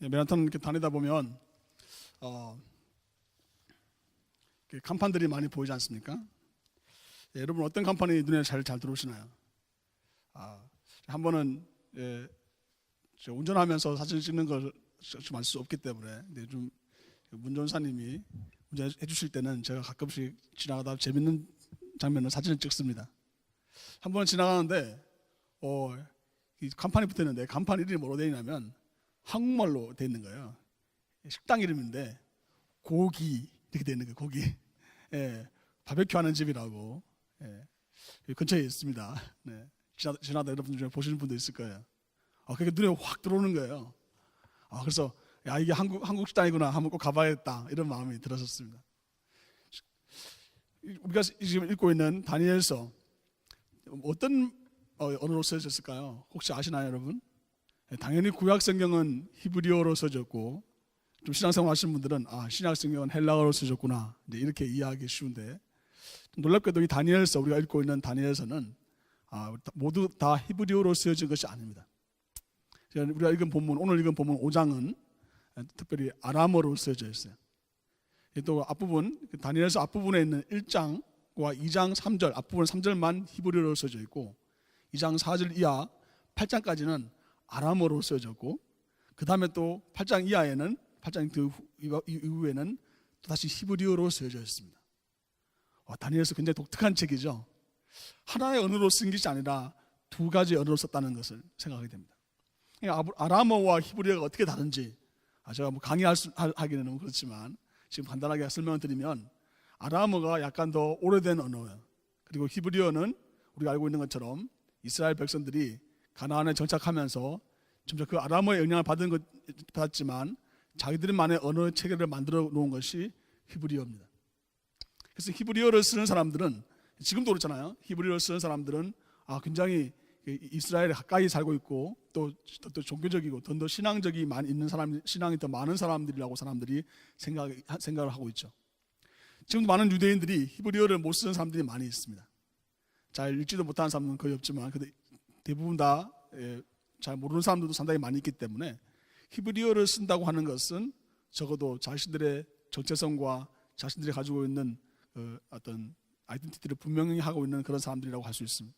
맨하탄 이렇게 다니다 보면 간판들이 많이 보이지 않습니까? 여러분 어떤 간판이 눈에 잘 들어오시나요? 한 번은 운전하면서 사진 찍는 걸 좀 할 수 없기 때문에 좀 운전사님이 운전해 주실 때는 제가 가끔씩 지나가다 재밌는 장면을 사진을 찍습니다. 한 번 지나가는데 이 간판이 붙어 있는데 간판 이름이 뭐로 되어 있냐면 한국말로 되어 있는 거예요. 식당 이름인데 고기 이렇게 되어 있는 거예요. 고기. 바베큐 하는 집이라고. 근처에 있습니다. 지나다 여러분 중에 보시는 분도 있을 거예요. 그게 눈에 확 들어오는 거예요. 그래서 야, 이게 한국 식당이구나. 한번 꼭 가봐야겠다. 이런 마음이 들었었습니다. 우리가 지금 읽고 있는 다니엘서 어떤 언어로 써졌을까요? 혹시 아시나요, 여러분? 당연히 구약 성경은 히브리어로 써졌고, 좀 신앙생활 하시는 분들은 신약 성경은 헬라어로 써졌구나. 이렇게 이해하기 쉬운데, 놀랍게도 이 다니엘서, 우리가 읽고 있는 다니엘서는 모두 다 히브리어로 쓰여진 것이 아닙니다. 우리가 읽은 본문, 오늘 읽은 본문 5장은 특별히 아람어로 쓰여져 있어요. 또 앞부분, 다니엘서 앞부분에 있는 1장과 2장 3절, 앞부분 3절만 히브리어로 써져 있고 2장 4절 이하 8장까지는 아람어로 쓰여졌고 그 다음에 또 8장 이하에는 8장 이후에는 또 다시 히브리어로 쓰여져 있습니다. 다니엘서 굉장히 독특한 책이죠. 하나의 언어로 쓴 것이 아니라 두 가지 언어로 썼다는 것을 생각하게 됩니다. 아람어와 히브리어가 어떻게 다른지 제가 강의하기는 너무 그렇지만 지금 간단하게 설명을 드리면 아람어가 약간 더 오래된 언어예요. 그리고 히브리어는 우리가 알고 있는 것처럼 이스라엘 백성들이 가나안에 정착하면서 점점 그 아람어의 영향을 받았지만 자기들만의 언어 체계를 만들어 놓은 것이 히브리어입니다. 그래서 히브리어를 쓰는 사람들은 지금도 그렇잖아요. 히브리어를 쓰는 사람들은 굉장히 이스라엘에 가까이 살고 있고 또 종교적이고 더 신앙적이 많이 있는 사람, 신앙이 더 많은 사람들이라고 사람들이 생각을 하고 있죠. 지금도 많은 유대인들이 히브리어를 못 쓰는 사람들이 많이 있습니다. 잘 읽지도 못하는 사람은 거의 없지만 대부분 다 잘 모르는 사람들도 상당히 많이 있기 때문에 히브리어를 쓴다고 하는 것은 적어도 자신들의 정체성과 자신들이 가지고 있는 어떤 아이덴티티를 분명히 하고 있는 그런 사람들이라고 할 수 있습니다.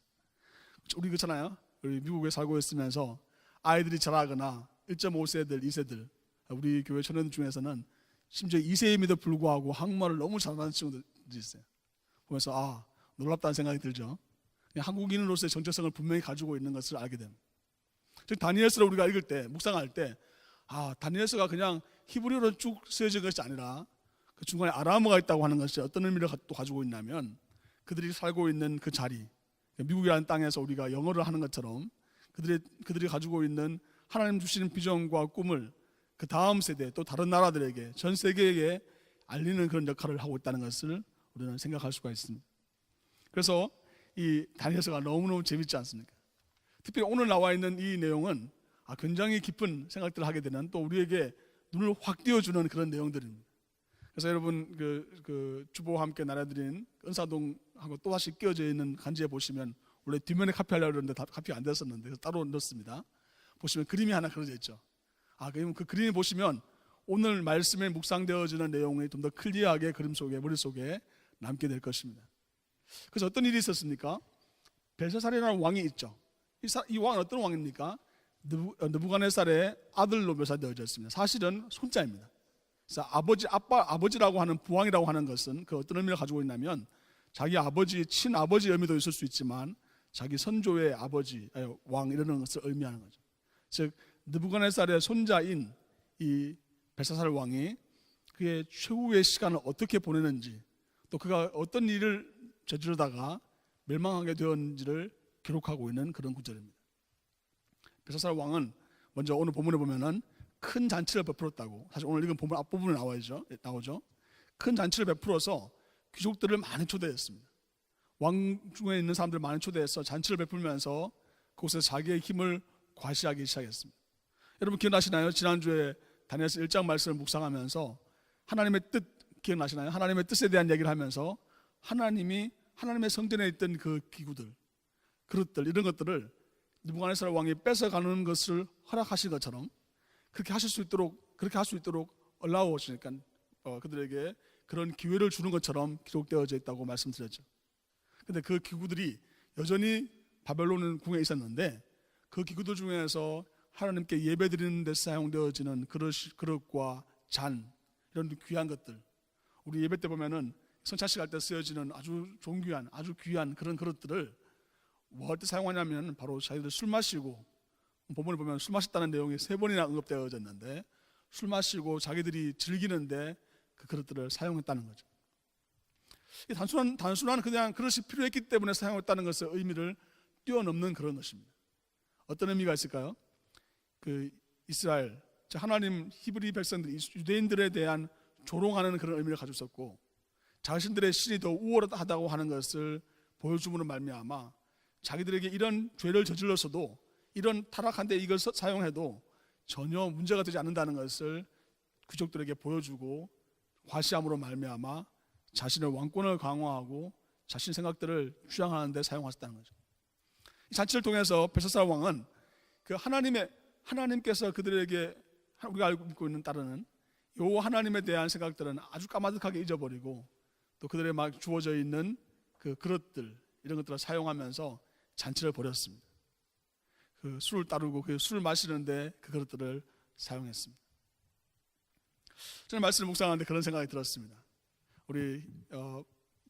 우리 그렇잖아요. 우리 미국에 살고 있으면서 아이들이 자라거나 1.5세들, 2세들 우리 교회 청년들 중에서는 심지어 2세임에도 불구하고 한국말을 너무 잘하는 친구들이 있어요. 보면서 놀랍다는 생각이 들죠. 한국인으로서의 정체성을 분명히 가지고 있는 것을 알게 됩니다. 즉 다니엘서를 우리가 읽을 때, 묵상할 때 다니엘서가 그냥 히브리어로 쭉 쓰여진 것이 아니라 그 중간에 아람어가 있다고 하는 것이 어떤 의미를 또 가지고 있냐면 그들이 살고 있는 그 자리, 미국이라는 땅에서 우리가 영어를 하는 것처럼 그들이 가지고 있는 하나님 주시는 비전과 꿈을 그 다음 세대 또 다른 나라들에게 전 세계에 알리는 그런 역할을 하고 있다는 것을 우리는 생각할 수가 있습니다. 그래서 이 다니엘서가 너무너무 재밌지 않습니까? 특별히 오늘 나와 있는 이 내용은 굉장히 깊은 생각들을 하게 되는 또 우리에게 눈을 확 띄워주는 그런 내용들입니다. 그래서 여러분 그 주보와 함께 나눠드린 은사동하고 또다시 끼워져 있는 간지에 보시면 원래 뒷면에 카피하려고 했는데 카피가 안 됐었는데 그래서 따로 넣었습니다. 보시면 그림이 하나 그려져 있죠. 그러면 그 그림을 보시면 오늘 말씀에 묵상되어지는 내용이 좀 더 클리어하게 그림 속에 머릿속에 남게 될 것입니다. 그래서 어떤 일이 있었습니까? 벨사살이라는 왕이 있죠. 이 왕은 어떤 왕입니까? 느부갓네살의 아들로 묘사되어져 있습니다. 사실은 손자입니다. 그래서 아버지라고 하는 부왕이라고 하는 것은 그 어떤 의미를 가지고 있냐면 자기 아버지, 친아버지 의미도 있을 수 있지만 자기 선조의 아버지, 왕 이러는 것을 의미하는 거죠. 즉 느부갓네살의 손자인 이 벨사살 왕이 그의 최후의 시간을 어떻게 보내는지 또 그가 어떤 일을 저지르다가 멸망하게 되었는지를 기록하고 있는 그런 구절입니다. 벨사살 왕은 먼저 오늘 본문에 보면은 큰 잔치를 베풀었다고. 사실 오늘 읽은 본문 앞부분에 나오죠. 큰 잔치를 베풀어서 귀족들을 많이 초대했습니다. 왕 중에 있는 사람들을 많이 초대해서 잔치를 베풀면서 그곳에서 자기의 힘을 과시하기 시작했습니다. 여러분 기억나시나요? 지난주에 다니엘서 1장 말씀을 묵상하면서 하나님의 뜻 기억나시나요? 하나님의 뜻에 대한 얘기를 하면서 하나님이 하나님의 성전에 있던 그 기구들, 그릇들 이런 것들을 느부갓네살 왕이 뺏어가는 것을 허락하신 것처럼 그렇게 할 수 있도록 올라오시니까 그들에게 그런 기회를 주는 것처럼 기록되어져 있다고 말씀드렸죠. 근데 그 기구들이 여전히 바벨론 궁에 있었는데 그 기구들 중에서 하나님께 예배드리는 데 사용되어지는 그릇과 잔, 이런 귀한 것들, 우리 예배 때 보면은 성찬식 할 때 쓰여지는 아주 존귀한, 아주 귀한 그런 그릇들을 뭐 할 때 사용하냐면 바로 자기들 술 마시고, 본문을 보면 술 마셨다는 내용이 3번이나 언급되어졌는데 술 마시고 자기들이 즐기는데 그 그릇들을 사용했다는 거죠. 단순한 그냥 그릇이 필요했기 때문에 사용했다는 것의 의미를 뛰어넘는 그런 것입니다. 어떤 의미가 있을까요? 그 이스라엘, 하나님 히브리 백성들이 유대인들에 대한 조롱하는 그런 의미를 가지고 있었고, 자신들의 신이 더 우월하다고 하는 것을 보여줌으로 말미암아 자기들에게 이런 죄를 저질렀어도, 이런 타락한 데 이걸 사용해도 전혀 문제가 되지 않는다는 것을 귀족들에게 보여주고 과시함으로 말미암아 자신의 왕권을 강화하고 자신의 생각들을 주장하는 데 사용하셨다는 거죠. 이 잔치를 통해서 벨사살 왕은 그 하나님께서 그들에게, 우리가 알고 있는 따르는 요 하나님에 대한 생각들은 아주 까마득하게 잊어버리고, 또 그들의 막 주어져 있는 그 그릇들, 이런 것들을 사용하면서 잔치를 벌였습니다. 그 술을 따르고 그 술을 마시는데 그 그릇들을 사용했습니다. 저는 말씀을 묵상하는데 그런 생각이 들었습니다. 우리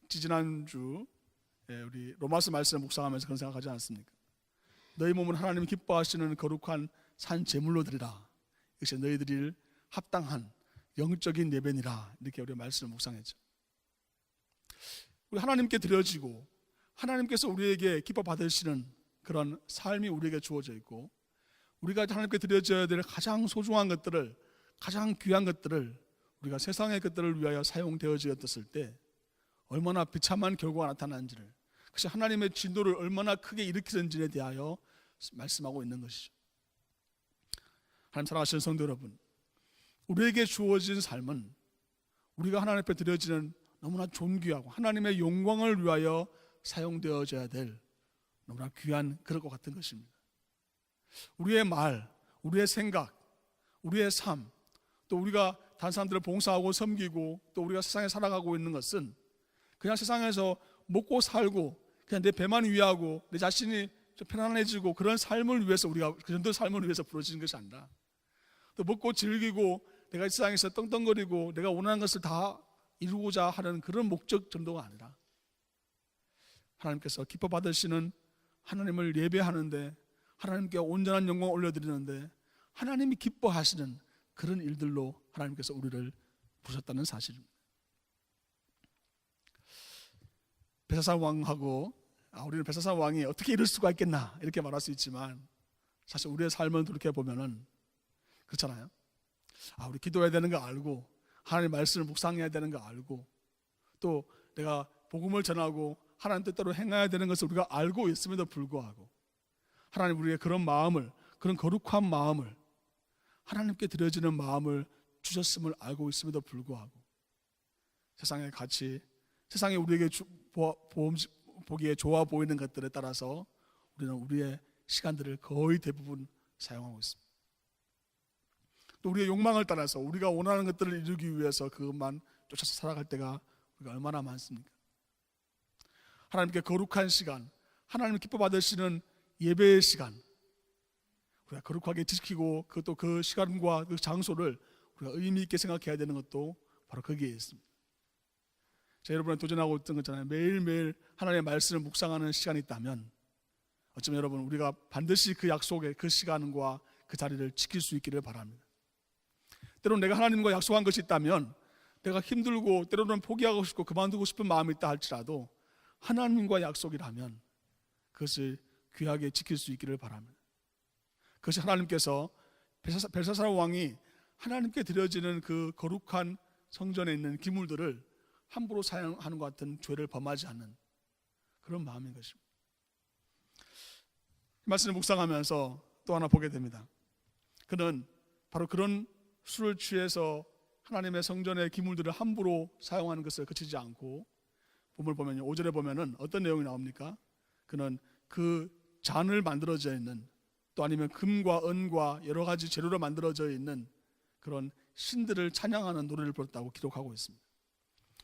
지지난주 우리 로마서 말씀을 묵상하면서 그런 생각하지 않습니까? 너희 몸은 하나님이 기뻐하시는 거룩한 산 제물로 드리라, 이것이 너희 드릴 합당한 영적인 예배니라, 이렇게 우리가 말씀을 묵상했죠. 우리 하나님께 드려지고 하나님께서 우리에게 기뻐 받으시는 그런 삶이 우리에게 주어져 있고, 우리가 하나님께 드려져야 될 가장 소중한 것들을, 가장 귀한 것들을 우리가 세상의 것들을 위하여 사용되어졌을 때 얼마나 비참한 결과가 나타나는지를, 그것이 하나님의 진노를 얼마나 크게 일으키는지에 대하여 말씀하고 있는 것이죠. 하나님 사랑하시는 성도 여러분, 우리에게 주어진 삶은 우리가 하나님 앞에 드려지는 너무나 존귀하고 하나님의 영광을 위하여 사용되어져야 될 너무나 귀한 그릇과 같은 것입니다. 우리의 말, 우리의 생각, 우리의 삶, 또 우리가 다른 사람들을 봉사하고 섬기고 또 우리가 세상에 살아가고 있는 것은 그냥 세상에서 먹고 살고 그냥 내 배만 위하고 내 자신이 좀 편안해지고 그런 삶을 위해서, 우리가 그 정도 삶을 위해서 부르짖는 것이 아니라, 또 먹고 즐기고 내가 이 세상에서 떵떵거리고 내가 원하는 것을 다 이루고자 하는 그런 목적 정도가 아니라, 하나님께서 기뻐 받으시는 하나님을 예배하는데, 하나님께 온전한 영광을 올려드리는데 하나님이 기뻐하시는 그런 일들로 하나님께서 우리를 부르셨다는 사실입니다. 벨사살 왕하고 우리는 벨사살 왕이 어떻게 이럴 수가 있겠나 이렇게 말할 수 있지만, 사실 우리의 삶을 돌이켜보면은 그렇잖아요. 우리 기도해야 되는 거 알고, 하나님의 말씀을 묵상해야 되는 거 알고, 또 내가 복음을 전하고 하나님 뜻대로 행해야 되는 것을 우리가 알고 있음에도 불구하고, 하나님 우리의 그런 마음을, 그런 거룩한 마음을, 하나님께 드려지는 마음을 주셨음을 알고 있음에도 불구하고, 세상의 가치, 세상에 우리에게 보기에 좋아 보이는 것들에 따라서 우리는 우리의 시간들을 거의 대부분 사용하고 있습니다. 또 우리의 욕망을 따라서 우리가 원하는 것들을 이루기 위해서 그것만 쫓아서 살아갈 때가 우리가 얼마나 많습니까? 하나님께 거룩한 시간, 하나님을 기뻐 받으시는 예배의 시간, 우리가 거룩하게 지키고 그것도 그 시간과 그 장소를 우리가 의미 있게 생각해야 되는 것도 바로 거기에 있습니다. 제가 여러분에 도전하고 있던 거잖아요. 매일매일 하나님의 말씀을 묵상하는 시간이 있다면 어쩌면 여러분 우리가 반드시 그 약속의 그 시간과 그 자리를 지킬 수 있기를 바랍니다. 때로는 내가 하나님과 약속한 것이 있다면, 내가 힘들고 때로는 포기하고 싶고 그만두고 싶은 마음이 있다 할지라도 하나님과 약속이라면 그것을 귀하게 지킬 수 있기를 바랍니다. 그것이 하나님께서 벨사살 왕이 하나님께 드려지는 그 거룩한 성전에 있는 기물들을 함부로 사용하는 것 같은 죄를 범하지 않는 그런 마음인 것입니다. 이 말씀을 묵상하면서 또 하나 보게 됩니다. 그는 바로 그런 술을 취해서 하나님의 성전의 기물들을 함부로 사용하는 것을 그치지 않고, 본문을 보면 5절에 보면은 어떤 내용이 나옵니까? 그는 그 잔을 만들어져 있는 또 아니면 금과 은과 여러 가지 재료로 만들어져 있는 그런 신들을 찬양하는 노래를 불렀다고 기록하고 있습니다.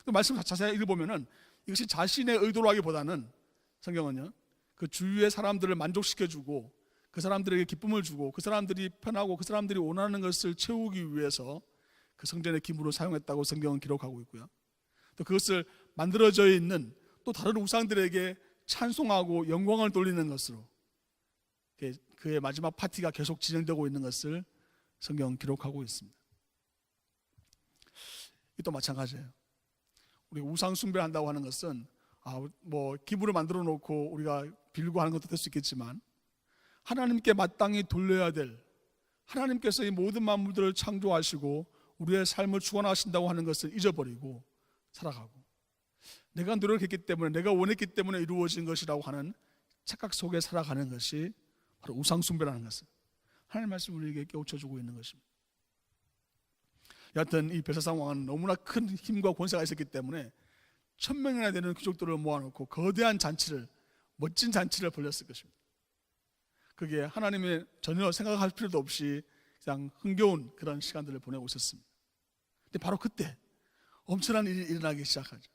또 말씀 자세히 읽어보면은 이것이 자신의 의도라기보다는 성경은요, 그 주위의 사람들을 만족시켜주고 그 사람들에게 기쁨을 주고 그 사람들이 편하고 그 사람들이 원하는 것을 채우기 위해서 그 성전의 기물을 사용했다고 성경은 기록하고 있고요. 또 그것을 만들어져 있는 또 다른 우상들에게 찬송하고 영광을 돌리는 것으로 그의 마지막 파티가 계속 진행되고 있는 것을 성경은 기록하고 있습니다. 또 마찬가지예요. 우리 우상 숭배한다고 하는 것은 뭐 기물을 만들어 놓고 우리가 빌고 하는 것도 될 수 있겠지만 하나님께 마땅히 돌려야 될, 하나님께서 이 모든 만물들을 창조하시고 우리의 삶을 주관하신다고 하는 것을 잊어버리고 살아가고 내가 노력했기 때문에 내가 원했기 때문에 이루어진 것이라고 하는 착각 속에 살아가는 것이 바로 우상 숭배라는 것을 하나님의 말씀 우리에게 깨우쳐주고 있는 것입니다. 여하튼 이 벨사살 왕은 너무나 큰 힘과 권세가 있었기 때문에 1000명이나 되는 귀족들을 모아놓고 거대한 잔치를, 멋진 잔치를 벌였을 것입니다. 그게 하나님의 전혀 생각할 필요도 없이 그냥 흥겨운 그런 시간들을 보내고 있었습니다. 근데 바로 그때 엄청난 일이 일어나기 시작하죠.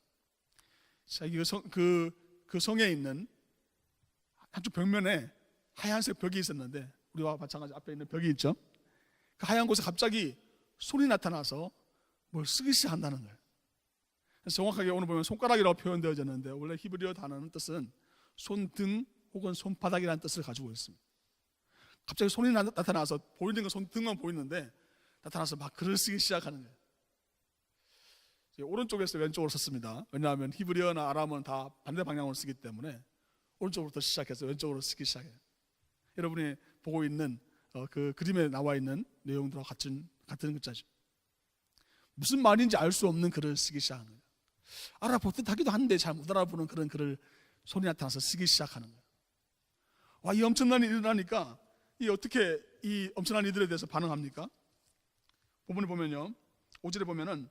자, 그 성에 있는 한쪽 벽면에 하얀색 벽이 있었는데, 우리와 마찬가지 앞에 있는 벽이 있죠. 그 하얀 곳에 갑자기 손이 나타나서 뭘 쓰기 시작한다는 거예요. 그래서 정확하게 오늘 보면 손가락이라고 표현되어졌는데 원래 히브리어 단어는 뜻은 손등 혹은 손바닥이라는 뜻을 가지고 있습니다. 갑자기 손이 나타나서 보이는 건 손등만 보이는데 나타나서 막 글을 쓰기 시작하는 거예요. 오른쪽에서 왼쪽으로 썼습니다. 왜냐하면 히브리어나 아람어는 다 반대 방향으로 쓰기 때문에 오른쪽으로부터 시작해서 왼쪽으로 쓰기 시작해요. 여러분이 보고 있는 그 그림에 나와 있는 내용들과 같은 글자죠. 무슨 말인지 알 수 없는 글을 쓰기 시작하는 거예요. 알아볼 듯 하기도 한데 잘 못 알아보는 그런 글을 손이 나타나서 쓰기 시작하는 거예요. 와, 이 엄청난 일이 일어나니까 이 어떻게 이 엄청난 일들에 대해서 반응합니까? 본문에 보면요, 5절에 보면은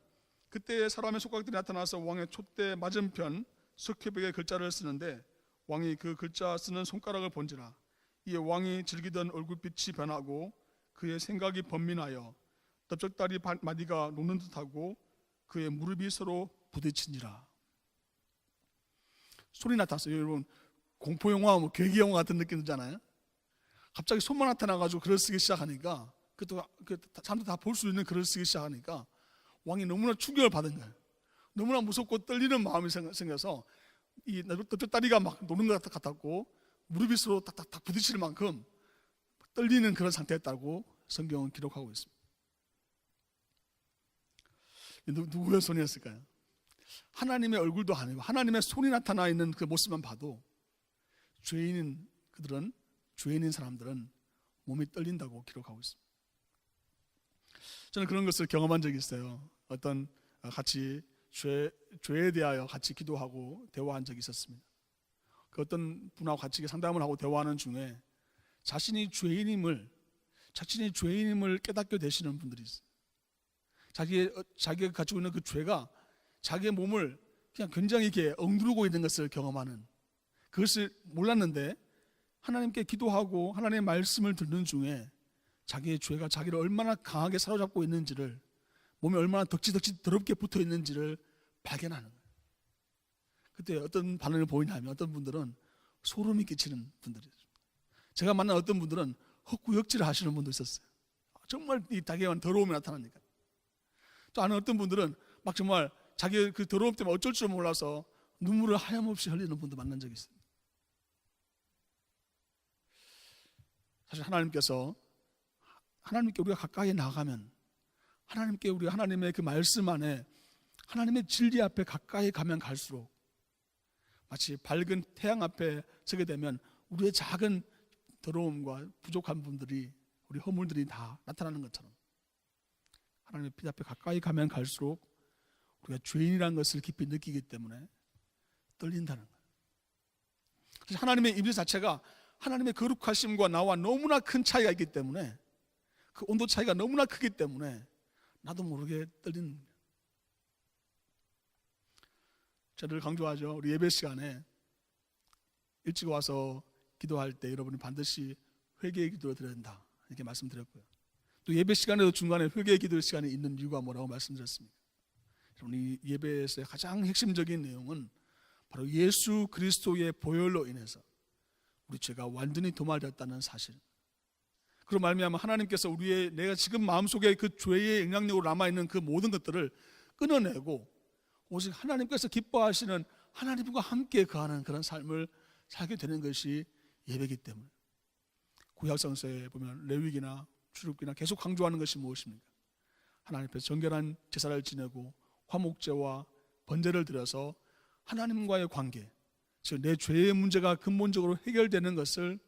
그때 사람의 손가락들이 나타나서 왕의 촛대 맞은편 석회벽에 글자를 쓰는데 왕이 그 글자 쓰는 손가락을 본지라 이에 왕이 즐기던 얼굴빛이 변하고 그의 생각이 번민하여 넓적다리 마디가 녹는 듯하고 그의 무릎이 서로 부딪히니라. 소리 나타났어요. 여러분, 공포영화, 괴기영화 같은 느낌 들잖아요. 갑자기 손만 나타나가지고 글을 쓰기 시작하니까 사람들 다 볼 수 있는 글을 쓰기 시작하니까 왕이 너무나 충격을 받은 거예요. 너무나 무섭고 떨리는 마음이 생겨서 이 넓적다리가 막 녹는 것 같았고 무릎이 서로 탁탁탁 부딪힐 만큼 떨리는 그런 상태였다고 성경은 기록하고 있습니다. 누구의 손이었을까요? 하나님의 얼굴도 아니고 하나님의 손이 나타나 있는 그 모습만 봐도 죄인인 사람들은 몸이 떨린다고 기록하고 있습니다. 저는 그런 것을 경험한 적이 있어요. 어떤 같이 죄에 대하여 같이 기도하고 대화한 적이 있었습니다. 그 어떤 분하고 같이 상담을 하고 대화하는 중에 자신이 죄인임을 깨닫게 되시는 분들이 있어요. 자기가 가지고 있는 그 죄가 자기의 몸을 그냥 굉장히 이렇게 억누르고 있는 것을 경험하는, 그것을 몰랐는데 하나님께 기도하고 하나님의 말씀을 듣는 중에 자기의 죄가 자기를 얼마나 강하게 사로잡고 있는지를, 몸에 얼마나 덕지덕지 더럽게 붙어 있는지를 발견하는 거예요. 그때 어떤 반응을 보이냐면 어떤 분들은 소름이 끼치는 분들이죠. 제가 만난 어떤 분들은 헛구역질을 하시는 분도 있었어요. 정말 이 자기가 더러움이 나타나니까. 또 어떤 분들은 막 정말 자기의 그 더러움 때문에 어쩔 줄 몰라서 눈물을 하염없이 흘리는 분도 만난 적이 있어요. 사실 하나님께 우리가 가까이 나가면, 우리가 하나님의 그 말씀 안에, 하나님의 진리 앞에 가까이 가면 갈수록 마치 밝은 태양 앞에 서게 되면 우리의 작은 더러움과 부족한 분들이, 우리 허물들이 다 나타나는 것처럼 하나님의 빛 앞에 가까이 가면 갈수록 우리가 죄인이라는 것을 깊이 느끼기 때문에 떨린다는 거예요. 그래서 하나님의 임재 자체가 하나님의 거룩하심과 나와 너무나 큰 차이가 있기 때문에, 그 온도 차이가 너무나 크기 때문에 나도 모르게 떨리는 거예요. 저를 강조하죠. 우리 예배 시간에 일찍 와서 기도할 때 여러분이 반드시 회개의 기도를 드려야 된다 이렇게 말씀드렸고요. 또 예배 시간에도 중간에 회개의 기도 시간이 있는 이유가 뭐라고 말씀드렸습니까? 이 예배에서의 가장 핵심적인 내용은 바로 예수 그리스도의 보혈로 인해서 우리 죄가 완전히 도말되었다는 사실. 그로 말미암아 하나님께서 우리의 내가 지금 마음속에 그 죄의 영향력으로 남아있는 그 모든 것들을 끊어내고 오직 하나님께서 기뻐하시는 하나님과 함께 거하는 그런 삶을 살게 되는 것이 예배이기 때문에 구약성서에 보면 레위기나 출애굽기나 계속 강조하는 것이 무엇입니까? 하나님 앞에서 정결한 제사를 지내고 화목제와 번제를 드려서 하나님과의 관계, 즉 내 죄의 문제가 근본적으로 해결되는 것을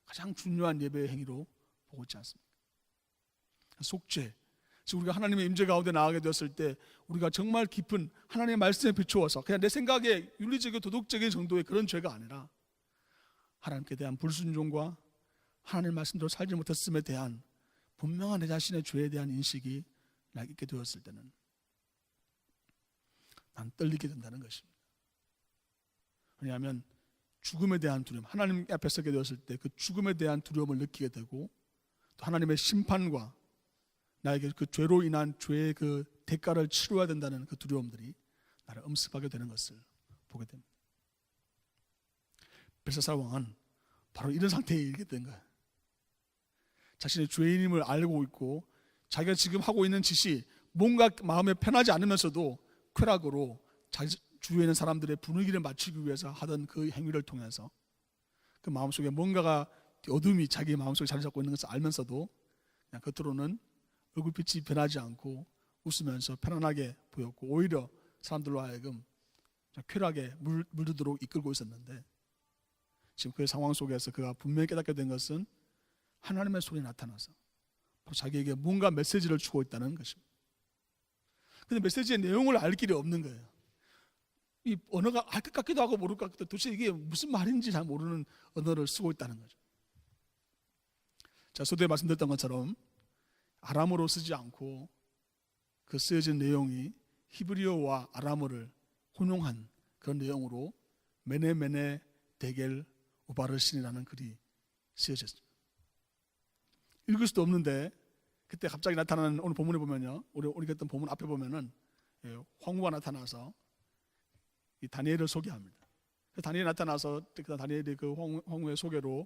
가장 중요한 예배의 행위로 보고 있지 않습니까? 속죄, 즉 우리가 하나님의 임재 가운데 나가게 되었을 때 우리가 정말 깊은 하나님의 말씀에 비추어서 그냥 내 생각에 윤리적이고 도덕적인 정도의 그런 죄가 아니라 하나님께 대한 불순종과 하나님의 말씀대로 살지 못했음에 대한 분명한 내 자신의 죄에 대한 인식이 나에게 있게 되었을 때는 난 떨리게 된다는 것입니다. 왜냐하면 죽음에 대한 두려움, 하나님 앞에 서게 되었을 때 그 죽음에 대한 두려움을 느끼게 되고 또 하나님의 심판과 나에게 그 죄로 인한 죄의 그 대가를 치러야 된다는 그 두려움들이 나를 엄습하게 되는 것을 보게 됩니다. 벨사살 왕은 바로 이런 상태에 이르게 된 거예요. 자신의 죄인임을 알고 있고 자기가 지금 하고 있는 짓이 뭔가 마음에 편하지 않으면서도 쾌락으로 자기 주위에 있는 사람들의 분위기를 맞추기 위해서 하던 그 행위를 통해서 그 마음속에 뭔가가 어둠이 자기 마음속에 자리 잡고 있는 것을 알면서도 그냥 겉으로는 얼굴빛이 변하지 않고 웃으면서 편안하게 보였고 오히려 사람들로 하여금 쾌락에 물들도록 이끌고 있었는데 지금 그 상황 속에서 그가 분명히 깨닫게 된 것은 하나님의 손이 나타나서 자기에게 뭔가 메시지를 주고 있다는 것입니다. 근데 메시지의 내용을 알 길이 없는 거예요. 이 언어가 알 것 같기도 하고 모를 것 같기도 하고 도대체 이게 무슨 말인지 잘 모르는 언어를 쓰고 있다는 거죠. 자, 서두에 말씀드렸던 것처럼 아람어로 쓰지 않고 그 쓰여진 내용이 히브리어와 아람어를 혼용한 그런 내용으로 메네 데겔 우바르신이라는 글이 쓰여졌습니다. 읽을 수도 없는데 그때 갑자기 나타나는 오늘 본문에 보면요, 우리가 했던 본문 앞에 보면은 황후가 나타나서 이 다니엘을 소개합니다. 다니엘이 나타나서 다니엘이 그 황후의 소개로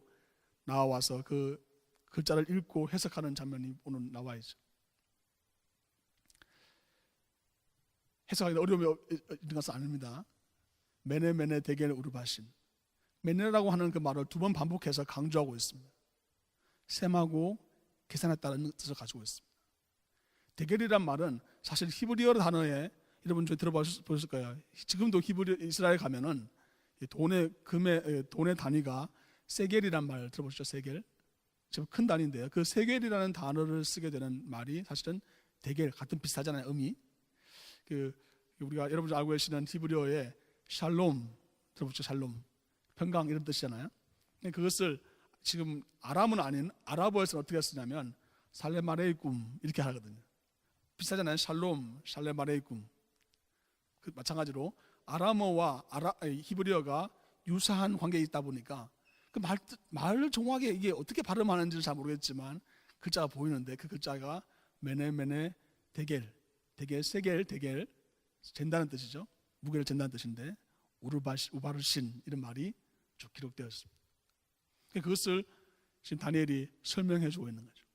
나와서 그 글자를 읽고 해석하는 장면이 오늘 나와 있죠. 해석하기 어려움이 있는 것은 아닙니다. 메네 데겔 우르바신, 메네라고 하는 그 말을 두 번 반복해서 강조하고 있습니다. 셈하고 계산했다는 뜻을 가지고 있습니다. 데겔이란 말은 사실 히브리어 단어에 여러분 좀 들어보셨을 거예요. 지금도 히브리 이스라엘 가면은 돈의 단위가 세겔이란 말 들어보셨죠? 세겔. 지금 큰 단위인데요. 그 세겔이라는 단어를 쓰게 되는 말이 사실은 데겔 같은 비슷하잖아요. 의미. 우리가 여러분들 알고 계시는 히브리어의 샬롬 들어보셨죠? 샬롬. 평강 이런 뜻이잖아요. 그것을 지금 아람은 아닌 아랍어에서는 어떻게 쓰냐면 살레마레이쿰 이렇게 하거든요. 비슷하잖아요. 샬롬, 샬레마레이쿰. 마찬가지로 아람어와 히브리어가 유사한 관계에 있다 보니까 그 말을 정확하게 이게 어떻게 발음하는지를 잘 모르겠지만 글자가 보이는데 그 글자가 메네 데겔, 세겔, 데겔 잰다는 뜻이죠. 무게를 잰다는 뜻인데 우바르신 이런 말이 쭉 기록되어 있습니다. 그것을 지금 다니엘이 설명해 주고 있는 거죠.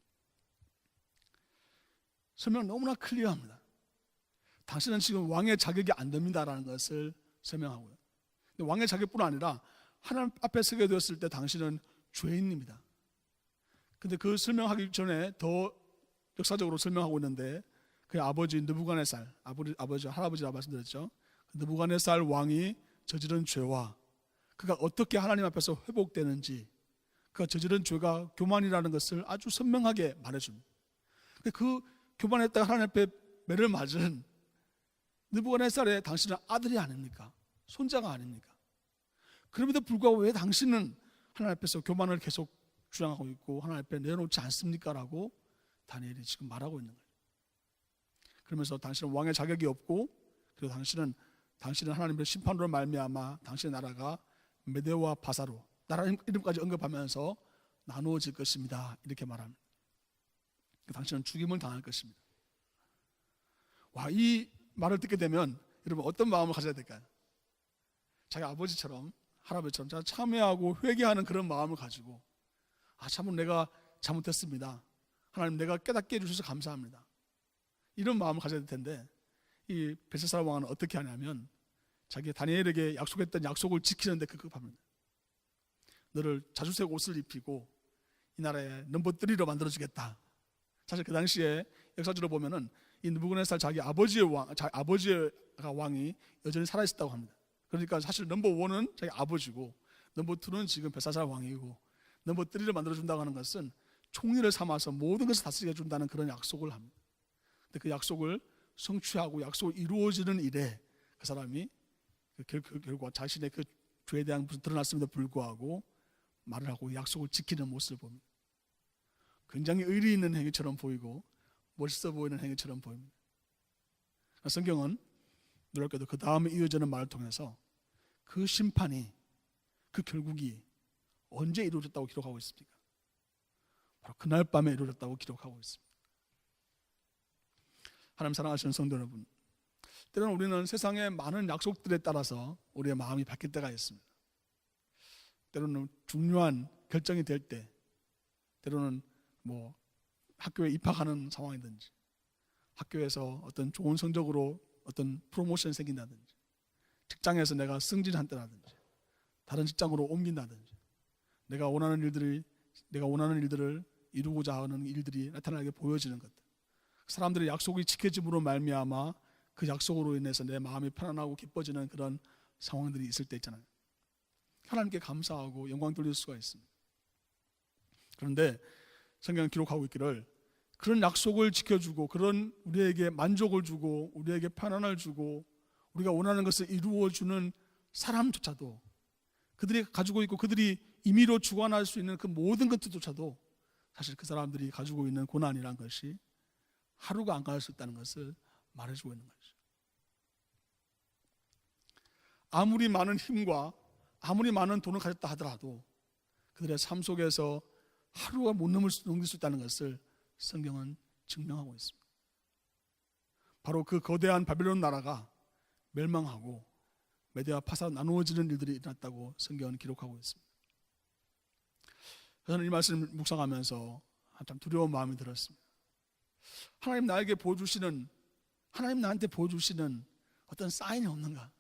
설명은 너무나 클리어합니다. 당신은 지금 왕의 자격이 안 됩니다라는 것을 설명하고요. 근데 왕의 자격뿐 아니라 하나님 앞에 서게 되었을 때 당신은 죄인입니다. 근데 그 설명하기 전에 더 역사적으로 설명하고 있는데 그의 아버지 느부갓네살, 아버지 할아버지라고 말씀드렸죠. 느부갓네살 왕이 저지른 죄와 그가 어떻게 하나님 앞에서 회복되는지, 그가 저지른 죄가 교만이라는 것을 아주 선명하게 말해줍니다. 그 교만했다가 하나님 앞에 매를 맞은 느부갓네살의 당신은 아들이 아닙니까? 손자가 아닙니까? 그럼에도 불구하고 왜 당신은 하나님 앞에서 교만을 계속 주장하고 있고 하나님 앞에 내놓지 않습니까? 라고 다니엘이 지금 말하고 있는 거예요. 그러면서 당신은 왕의 자격이 없고 그리고 당신은 하나님의 심판으로 말미암아 당신의 나라가 메데와 바사로 나라 이름까지 언급하면서 나누어질 것입니다. 이렇게 말합니다. 당신은 죽임을 당할 것입니다. 와, 이 말을 듣게 되면 여러분 어떤 마음을 가져야 될까요? 자기 아버지처럼 할아버지처럼 제가 참회하고 회개하는 그런 마음을 가지고 참으로 내가 잘못했습니다. 하나님 내가 깨닫게 해주셔서 감사합니다. 이런 마음을 가져야 될 텐데 이 벨사살 왕은 어떻게 하냐면 자기 다니엘에게 약속했던 약속을 지키는데 급급합니다. 너를 자주색 옷을 입히고 이 나라에 넘버3로 만들어주겠다. 사실 그 당시에 역사적으로 보면은 이 느부갓네살 자기 아버지가 왕이 여전히 살아있었다고 합니다. 그러니까 사실 넘버1은 자기 아버지고 넘버2는 지금 벨사살 왕이고 넘버3를 만들어준다고 하는 것은 총리를 삼아서 모든 것을 다스리게 해준다는 그런 약속을 합니다. 근데 그 약속을 성취하고 약속이 이루어지는 일에 그 사람이 결국 자신의 그 죄에 대한 무슨 드러났음에도 불구하고 말을 하고 약속을 지키는 모습을 봅니다. 굉장히 의리 있는 행위처럼 보이고 멋있어 보이는 행위처럼 보입니다. 성경은 놀랍게도 그 다음에 이어지는 말을 통해서 그 심판이 그 결국이 언제 이루어졌다고 기록하고 있습니까? 바로 그날 밤에 이루어졌다고 기록하고 있습니다. 하나님 사랑하시는 성도 여러분, 때로는 우리는 세상의 많은 약속들에 따라서 우리의 마음이 바뀔 때가 있습니다. 때로는 중요한 결정이 될 때, 때로는 학교에 입학하는 상황이든지 학교에서 어떤 좋은 성적으로 어떤 프로모션이 생긴다든지 직장에서 내가 승진한 때라든지 다른 직장으로 옮긴다든지 내가 원하는 일들을 이루고자 하는 일들이 나타나게 보여지는 것들, 사람들의 약속이 지켜짐으로 말미암아 그 약속으로 인해서 내 마음이 편안하고 기뻐지는 그런 상황들이 있을 때 있잖아요. 하나님께 감사하고 영광 돌릴 수가 있습니다. 그런데 성경은 기록하고 있기를 그런 약속을 지켜주고 그런 우리에게 만족을 주고 우리에게 편안을 주고 우리가 원하는 것을 이루어주는 사람조차도, 그들이 가지고 있고 그들이 임의로 주관할 수 있는 그 모든 것들조차도 사실 그 사람들이 가지고 있는 고난이란 것이 하루가 안 갈 수 있다는 것을 말해주고 있는 것이죠. 아무리 많은 힘과 아무리 많은 돈을 가졌다 하더라도 그들의 삶 속에서 하루가 못 넘길 수 있다는 것을 성경은 증명하고 있습니다. 바로 그 거대한 바벨론 나라가 멸망하고 메대와 파사로 나누어지는 일들이 일어났다고 성경은 기록하고 있습니다. 저는 이 말씀을 묵상하면서 참 두려운 마음이 들었습니다. 하나님 나한테 보여주시는 어떤 사인이 없는가?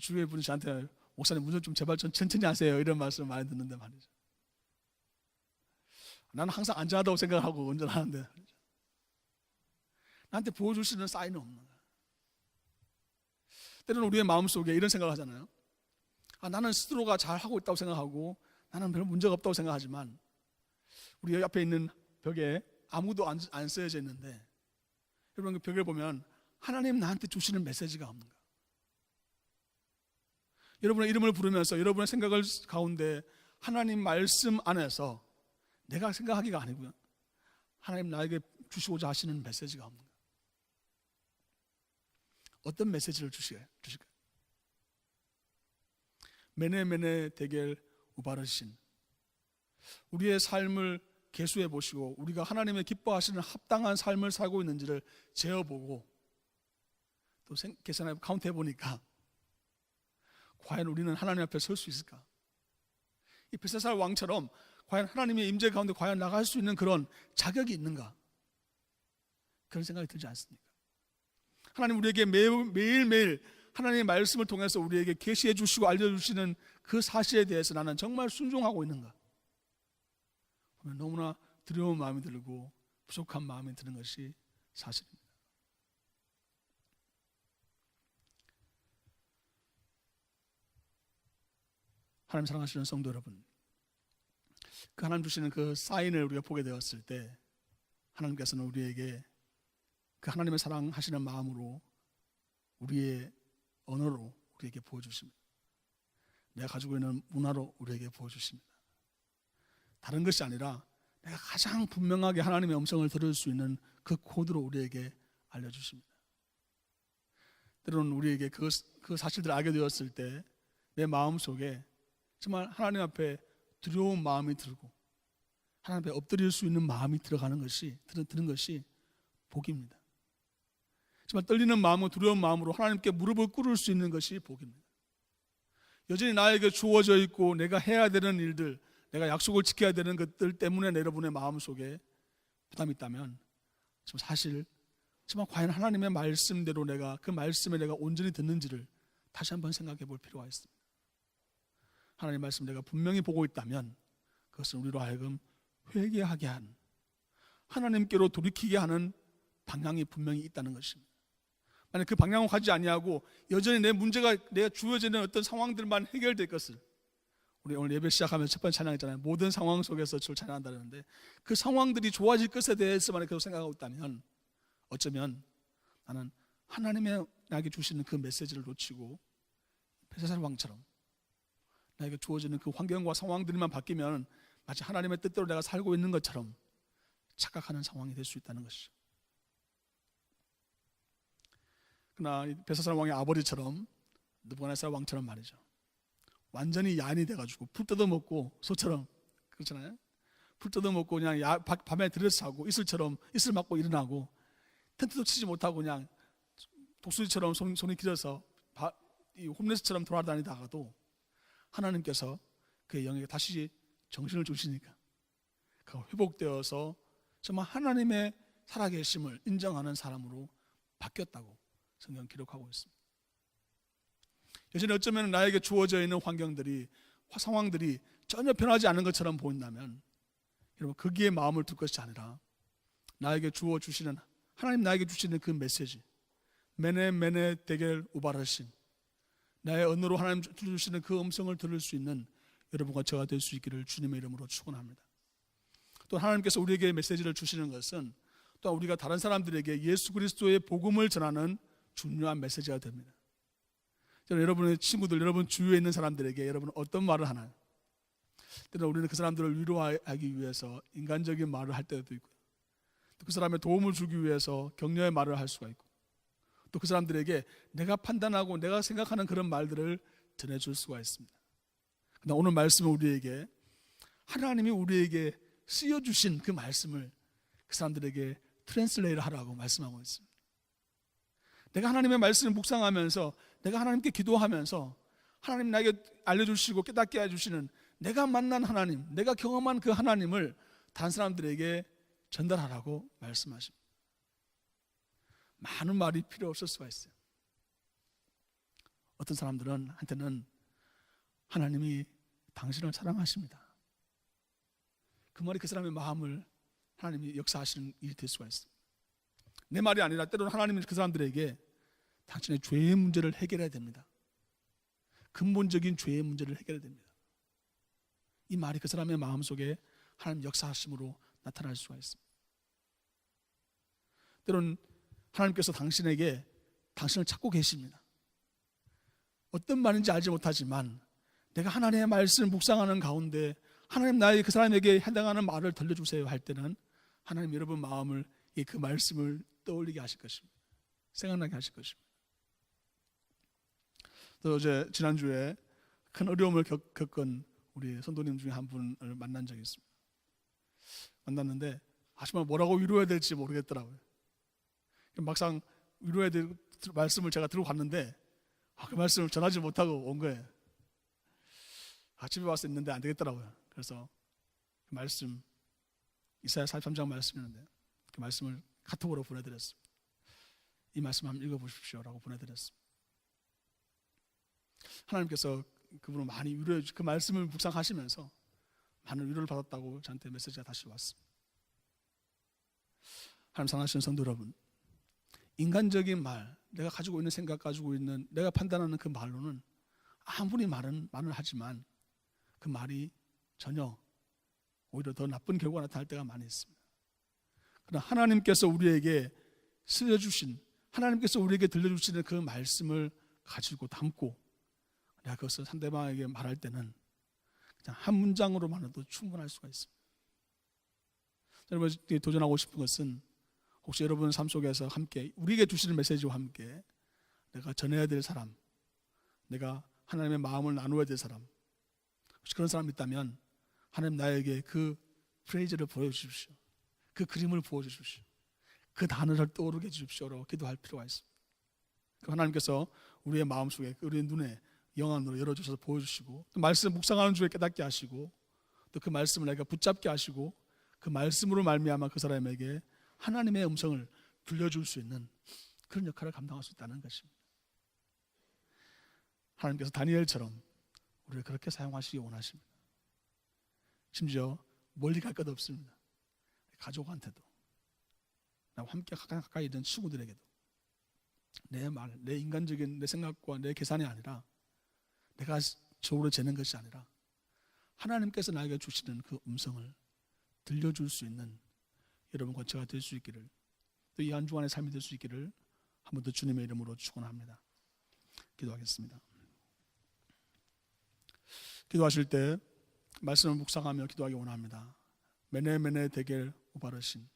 주위의 분이 저한테 목사님 운전 좀 제발 좀 천천히 하세요 이런 말씀을 많이 듣는데 말이죠. 나는 항상 안전하다고 생각하고 운전하는데 나한테 보여주시는 사인은 없는가? 때로는 우리의 마음속에 이런 생각을 하잖아요. 나는 스스로가 잘하고 있다고 생각하고 나는 별 문제가 없다고 생각하지만 우리 앞에 있는 벽에 아무도 안 쓰여져 있는데 여러분 그 벽을 보면 하나님 나한테 주시는 메시지가 없는가? 여러분의 이름을 부르면서 여러분의 생각을 가운데 하나님 말씀 안에서 내가 생각하기가 아니고요, 하나님 나에게 주시고자 하시는 메시지가 없는가? 어떤 메시지를 주실까요? 메네 데겔 우바르신, 우리의 삶을 계수해 보시고 우리가 하나님의 기뻐하시는 합당한 삶을 살고 있는지를 재어보고 또 계산해 카운트해 보니까 과연 우리는 하나님 앞에 설 수 있을까? 이 벨사살 왕처럼 과연 하나님의 임재 가운데 과연 나갈 수 있는 그런 자격이 있는가? 그런 생각이 들지 않습니까? 하나님 우리에게 매일매일 하나님의 말씀을 통해서 우리에게 계시해 주시고 알려주시는 그 사실에 대해서 나는 정말 순종하고 있는가? 너무나 두려운 마음이 들고 부족한 마음이 드는 것이 사실입니다. 하나님 사랑하시는 성도 여러분, 그 하나님 주시는 그 사인을 우리가 보게 되었을 때 하나님께서는 우리에게 그 하나님의 사랑하시는 마음으로 우리의 언어로 우리에게 보여주십니다. 내가 가지고 있는 문화로 우리에게 보여주십니다. 다른 것이 아니라 내가 가장 분명하게 하나님의 음성을 들을 수 있는 그 코드로 우리에게 알려주십니다. 때로는 우리에게 그 사실들을 알게 되었을 때 내 마음속에 정말 하나님 앞에 두려운 마음이 들고 하나님 앞에 엎드릴 수 있는 마음이 드는 것이 복입니다. 정말 떨리는 마음과 두려운 마음으로 하나님께 무릎을 꿇을 수 있는 것이 복입니다. 여전히 나에게 주어져 있고 내가 해야 되는 일들, 내가 약속을 지켜야 되는 것들 때문에 여러분의 마음속에 부담이 있다면 사실 정말 과연 하나님의 말씀대로 내가 그 말씀에 내가 온전히 듣는지를 다시 한번 생각해 볼 필요가 있습니다. 하나님의 말씀 내가 분명히 보고 있다면 그것은 우리로 하여금 회개하게 한, 하나님께로 돌이키게 하는 방향이 분명히 있다는 것입니다. 만약 그 방향을 가지 아니하고 여전히 내 문제가 내가 주어지는 어떤 상황들만 해결될 것을, 우리 오늘 예배 시작하면서 첫 번째 찬양했잖아요. 모든 상황 속에서 주를 찬양한다는데 그 상황들이 좋아질 것에 대해서만 계속 생각하고 있다면 어쩌면 나는 하나님의 나에게 주시는 그 메시지를 놓치고 벨사살 왕처럼 나에게 주어지는 그 환경과 상황들만 바뀌면 마치 하나님의 뜻대로 내가 살고 있는 것처럼 착각하는 상황이 될 수 있다는 것이죠. 그러나 벨사살 왕의 아버지처럼 느부갓네살 왕처럼 말이죠, 완전히 야인이 돼가지고 풀 뜯어먹고 소처럼, 그렇잖아요. 풀 뜯어먹고 그냥 밤에 들여서 자고 이슬 맞고 일어나고 텐트도 치지 못하고 그냥 독수리처럼 손이 길어서 이 홈레스처럼 돌아다니다가도 하나님께서 그의 영에게 다시 정신을 주시니까 그가 회복되어서 정말 하나님의 살아계심을 인정하는 사람으로 바뀌었다고 성경 기록하고 있습니다. 여전히 어쩌면 나에게 주어져 있는 상황들이 전혀 변하지 않는 것처럼 보인다면 여러분 거기에 마음을 둘 것이 아니라 하나님 나에게 주시는 그 메시지, 메네 데겔 우바르신, 나의 언어로 하나님 들려주시는 그 음성을 들을 수 있는 여러분과 저가 될 수 있기를 주님의 이름으로 축원합니다. 또 하나님께서 우리에게 메시지를 주시는 것은 또 우리가 다른 사람들에게 예수 그리스도의 복음을 전하는 중요한 메시지가 됩니다. 저는 여러분의 친구들, 여러분 주위에 있는 사람들에게 여러분은 어떤 말을 하나요? 때로는 우리는 그 사람들을 위로하기 위해서 인간적인 말을 할 때도 있고요, 또 그 사람의 도움을 주기 위해서 격려의 말을 할 수가 있고, 또 그 사람들에게 내가 판단하고 내가 생각하는 그런 말들을 전해줄 수가 있습니다. 그러나 오늘 말씀은 우리에게 하나님이 우리에게 쓰여주신 그 말씀을 그 사람들에게 트랜슬레이트 하라고 말씀하고 있습니다. 내가 하나님의 말씀을 묵상하면서 내가 하나님께 기도하면서 하나님 나에게 알려주시고 깨닫게 해주시는 내가 만난 하나님, 내가 경험한 그 하나님을 다른 사람들에게 전달하라고 말씀하십니다. 많은 말이 필요 없을 수가 있어요. 어떤 사람들한테는 하나님이 당신을 사랑하십니다, 그 말이 그 사람의 마음을 하나님이 역사하시는 일이 될 수가 있습니다. 내 말이 아니라 때로는 하나님은 그 사람들에게 당신의 죄의 문제를 해결해야 됩니다. 근본적인 죄의 문제를 해결해야 됩니다. 이 말이 그 사람의 마음속에 하나님 역사하심으로 나타날 수가 있습니다. 때로는 하나님께서 당신을 찾고 계십니다. 어떤 말인지 알지 못하지만 내가 하나님의 말씀을 묵상하는 가운데 하나님 나의 그 사람에게 해당하는 말을 들려주세요 할 때는 하나님 여러분 마음을 그 말씀을 떠올리게 하실 것입니다. 생각나게 하실 것입니다. 또 어제 지난주에 큰 어려움을 겪은 우리 선도님 중에 한 분을 만난 적이 있습니다. 만났는데 정말 뭐라고 위로해야 될지 모르겠더라고요. 막상 위로해야 될 말씀을 제가 들고 갔는데 그 말씀을 전하지 못하고 온 거예요. 집에 와서 있는데 안 되겠더라고요. 그래서 그 말씀, 이사야 43장 말씀이었는데 그 말씀을 카톡으로 보내드렸습니다. 이 말씀 한번 읽어보십시오 라고 보내드렸습니다. 하나님께서 그분을 많이 위로해 주시고 그 말씀을 묵상하시면서 많은 위로를 받았다고 저한테 메시지가 다시 왔습니다. 하나님 사랑하시는 성도 여러분, 인간적인 말, 내가 가지고 있는 생각, 가지고 있는 내가 판단하는 그 말로는 아무리 말은 하지만 그 말이 전혀 오히려 더 나쁜 결과가 나타날 때가 많이 있습니다. 그러나 하나님께서 우리에게 쓰여주신, 하나님께서 우리에게 들려주시는 그 말씀을 가지고 담고 내가 그것을 상대방에게 말할 때는 그냥 한 문장으로만해도 충분할 수가 있습니다. 여러분 도전하고 싶은 것은 혹시 여러분 삶 속에서 함께 우리에게 주시는 메시지와 함께 내가 전해야 될 사람, 내가 하나님의 마음을 나누어야 될 사람, 혹시 그런 사람이 있다면 하나님 나에게 그 프레이즈를 보여주십시오. 그 그림을 보여주십시오. 그 단어를 떠오르게 해주십시오라고 기도할 필요가 있습니다. 하나님께서 우리의 마음속에, 우리의 눈에 영안으로 열어주셔서 보여주시고, 또 말씀 묵상하는 중에 깨닫게 하시고, 또 그 말씀을 내가 붙잡게 하시고, 그 말씀으로 말미암아 그 사람에게 하나님의 음성을 들려줄 수 있는 그런 역할을 감당할 수 있다는 것입니다. 하나님께서 다니엘처럼 우리를 그렇게 사용하시기 원하십니다. 심지어 멀리 갈 것 없습니다. 가족한테도, 나와 함께 가까이 있는 친구들에게도 내 말, 내 인간적인 내 생각과 내 계산이 아니라, 내가 저울에 재는 것이 아니라 하나님께서 나에게 주시는 그 음성을 들려줄 수 있는 여러분 권체가 될 수 있기를, 또 이 한 주간의 삶이 될 수 있기를 한 번 더 주님의 이름으로 축원합니다. 기도하겠습니다. 기도하실 때 말씀을 묵상하며 기도하기 원합니다. 메네메네 데겔 우바르신,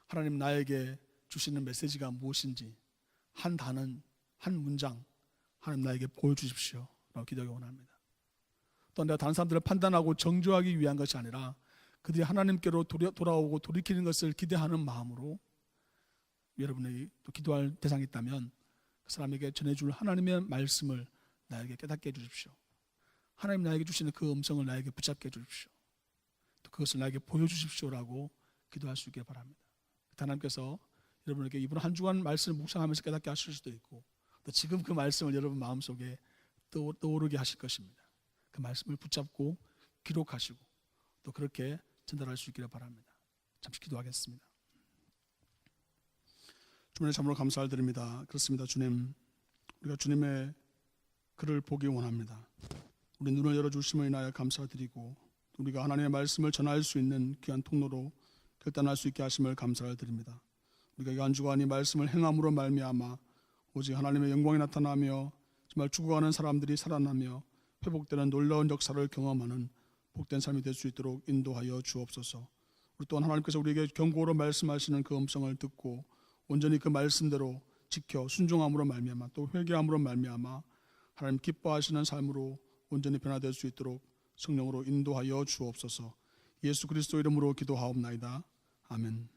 하나님 나에게 주시는 메시지가 무엇인지 한 단어, 한 문장 하나님 나에게 보여주십시오 라고 기도하기 원합니다. 또 내가 다른 사람들을 판단하고 정죄하기 위한 것이 아니라 그들이 하나님께로 돌아오고 돌이키는 것을 기대하는 마음으로 여러분이 또 기도할 대상이 있다면 그 사람에게 전해줄 하나님의 말씀을 나에게 깨닫게 해주십시오. 하나님 나에게 주시는 그 음성을 나에게 붙잡게 해주십시오. 또 그것을 나에게 보여주십시오라고 기도할 수 있기를 바랍니다. 하나님께서 여러분에게 이번 한 주간 말씀을 묵상하면서 깨닫게 하실 수도 있고, 또 지금 그 말씀을 여러분 마음속에 떠오르게 하실 것입니다. 그 말씀을 붙잡고 기록하시고 또 그렇게 전달할 수 있기를 바랍니다. 잠시 기도하겠습니다. 주님의 참으로 감사를 드립니다. 그렇습니다. 주님, 우리가 주님의 글을 보기 원합니다. 우리 눈을 열어주심을 인하여 감사드리고, 우리가 하나님의 말씀을 전할 수 있는 귀한 통로로 결단할 수 있게 하심을 감사를 드립니다. 우리가 이 한 주간 이 말씀을 행함으로 말미암아 오직 하나님의 영광이 나타나며 정말 죽어가는 사람들이 살아나며 회복되는 놀라운 역사를 경험하는 복된 삶이 될 수 있도록 인도하여 주옵소서. 우리 또한 하나님께서 우리에게 경고로 말씀하시는 그 음성을 듣고 온전히 그 말씀대로 지켜 순종함으로 말미암아, 또 회개함으로 말미암아 하나님 기뻐하시는 삶으로 온전히 변화될 수 있도록 성령으로 인도하여 주옵소서. 예수 그리스도 이름으로 기도하옵나이다. 아멘.